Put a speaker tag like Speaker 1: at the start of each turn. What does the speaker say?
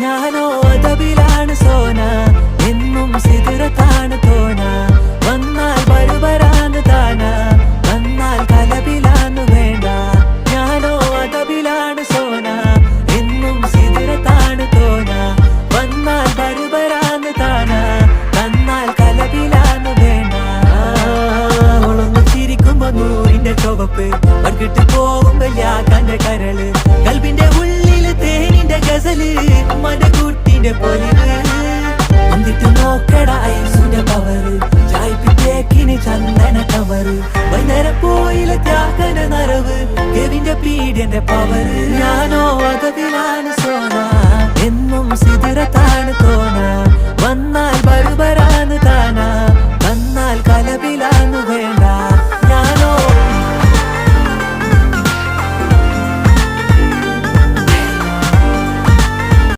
Speaker 1: ഞാനോ അതബിലാണ് സോന, എന്നും സിതിറത്താണ് തോന. വന്നാൽ ബരുബരാന്ന് താന, വന്നാൽ കലബിലാന്ന് വേണ്ട. ഞാനോ അതബിലാണ് സോന, എന്നും സിതിറത്താണ് തോന. വന്നാൽ ബരുബരാന്ന് താന, വന്നാൽ കലബിലാന്ന് വേണ്ട. അവളൊന്ന് ചിരിക്കുമ്പോ നൂറിന്റെ ചുവപ്പ്, പങ്കിട്ട് പോകുമ്പോ യാക്കാന്റെ കരള്. കൽബിന്റെ ഉള്ളില് തേനിന്റെ ഗസല്, മടകൂട്ടിന്റെ പൊലിവ്. വന്നിട്ട് നോക്കട ഐസിന്റെ പവറ്, ചായ്പിത്തേക്കിന് ചന്ദന കവറ്. വൈകുന്നേരം പോയില്ല ത്യാഗന നരവ്, കെവിന്റെ പീഡിയന്റെ പവറ്. ഞാനോ അതബിലാണ് സോന.